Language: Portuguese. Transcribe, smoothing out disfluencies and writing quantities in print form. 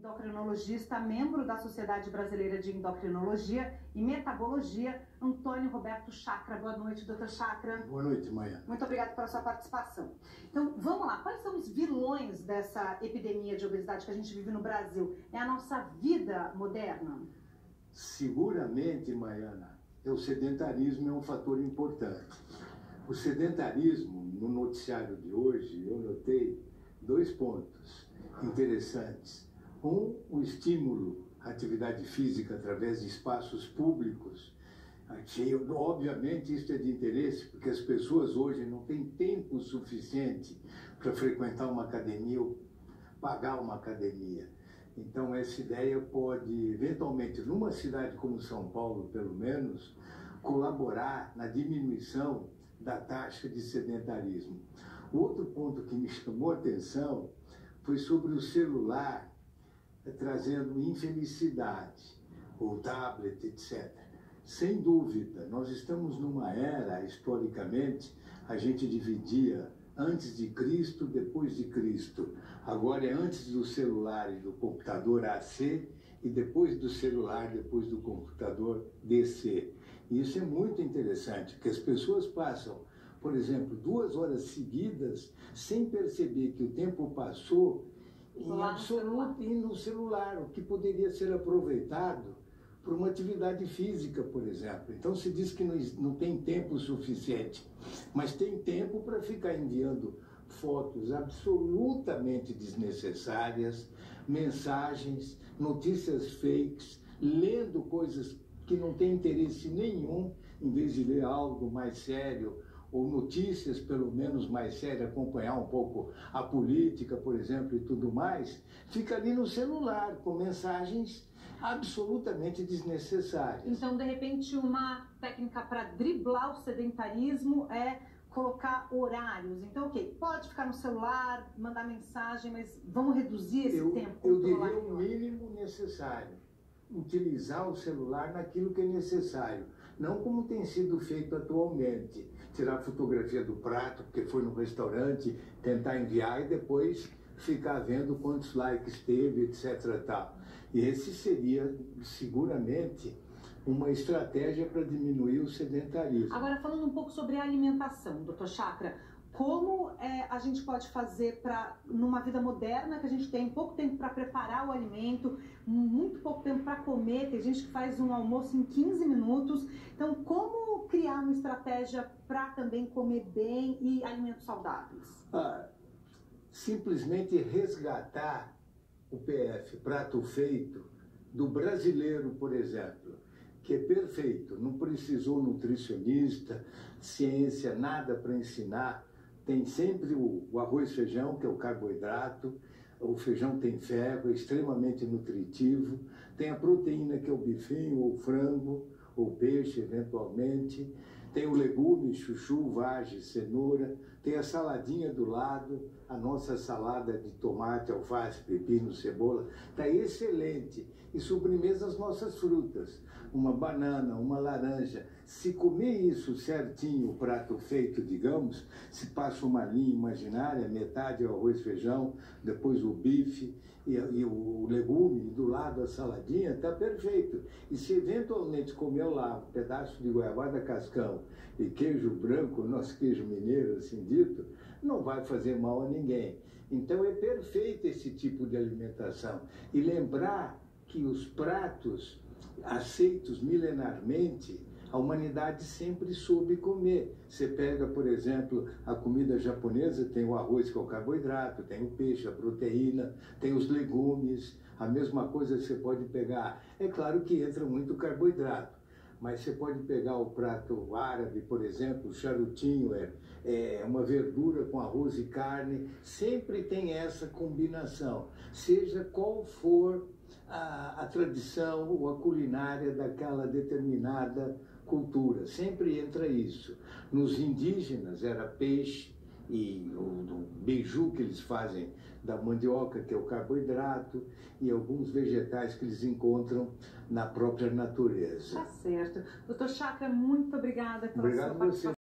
Endocrinologista, membro da Sociedade Brasileira de Endocrinologia e Metabologia, Antônio Roberto Chakra. Boa noite, doutor Chakra. Boa noite, Maia. Muito obrigada pela sua participação. Então, vamos lá. Quais são os vilões dessa epidemia de obesidade que a gente vive no Brasil? É a nossa vida moderna? Seguramente, Maiana, o sedentarismo é um fator importante. O sedentarismo, no noticiário de hoje, eu notei dois pontos interessantes. O estímulo à atividade física através de espaços públicos. Obviamente isso é de interesse, porque as pessoas hoje não têm tempo suficiente para frequentar uma academia ou pagar uma academia. Então essa ideia pode, eventualmente, numa cidade como São Paulo, pelo menos, colaborar na diminuição da taxa de sedentarismo. O outro ponto que me chamou a atenção foi sobre o celular trazendo infelicidade, ou tablet, etc. Sem dúvida, nós estamos numa era, historicamente, a gente dividia antes de Cristo, depois de Cristo. Agora é antes do celular e do computador AC e depois do celular, depois do computador DC. E isso é muito interessante, porque as pessoas passam, por exemplo, 2 horas seguidas sem perceber que o tempo passou em absoluto e no celular, o que poderia ser aproveitado por uma atividade física, por exemplo. Então se diz que não tem tempo suficiente, mas tem tempo para ficar enviando fotos absolutamente desnecessárias, mensagens, notícias fakes, lendo coisas que não têm interesse nenhum, em vez de ler algo mais sério, ou notícias pelo menos mais sérias, acompanhar um pouco a política, por exemplo, e tudo mais, fica ali no celular, com mensagens absolutamente desnecessárias. Então, de repente, uma técnica para driblar o sedentarismo é colocar horários. Então, ok, pode ficar no celular, mandar mensagem, mas vamos reduzir esse tempo? Eu diria o mínimo necessário. Utilizar o celular naquilo que é necessário. Não como tem sido feito atualmente. Tirar fotografia do prato, porque foi no restaurante, tentar enviar e depois ficar vendo quantos likes teve, etc. Tal. E esse seria, seguramente, uma estratégia para diminuir o sedentarismo. Agora, falando um pouco sobre a alimentação, doutor Chakra, como a gente pode fazer para, numa vida moderna, que a gente tem pouco tempo para preparar o alimento, muito pouco tempo para comer, tem gente que faz um almoço em 15 minutos, então como criar uma estratégia para também comer bem e alimentos saudáveis? Simplesmente resgatar o PF, prato feito, do brasileiro, por exemplo, que é perfeito, não precisou nutricionista, ciência, nada para ensinar. Tem sempre o arroz e feijão, que é o carboidrato, o feijão tem ferro, é extremamente nutritivo, tem a proteína, que é o bifinho, ou frango, ou peixe, eventualmente, tem o legume, chuchu, vagem, cenoura, tem a saladinha do lado, a nossa salada de tomate, alface, pepino, cebola, está excelente. E sobremesa as nossas frutas, uma banana, uma laranja. Se comer isso certinho, o prato feito, digamos, se passa uma linha imaginária, metade é o arroz e feijão, depois o bife e o legume, do lado a saladinha, está perfeito. E se eventualmente comer lá um pedaço de goiabada cascão e queijo branco, nosso queijo mineiro, assim dito, não vai fazer mal a ninguém. Então é perfeito esse tipo de alimentação. E lembrar que os pratos aceitos milenarmente, a humanidade sempre soube comer. Você pega, por exemplo, a comida japonesa, tem o arroz, que é o carboidrato, tem o peixe, a proteína, tem os legumes, a mesma coisa você pode pegar. É claro que entra muito carboidrato, mas você pode pegar o prato árabe, por exemplo, o charutinho, é uma verdura com arroz e carne, sempre tem essa combinação, seja qual for a tradição ou a culinária daquela determinada cultura, sempre entra isso. Nos indígenas era peixe e o beiju que eles fazem da mandioca, que é o carboidrato, e alguns vegetais que eles encontram na própria natureza. Tá certo. Doutor Chakra, muito obrigada pela sua participação.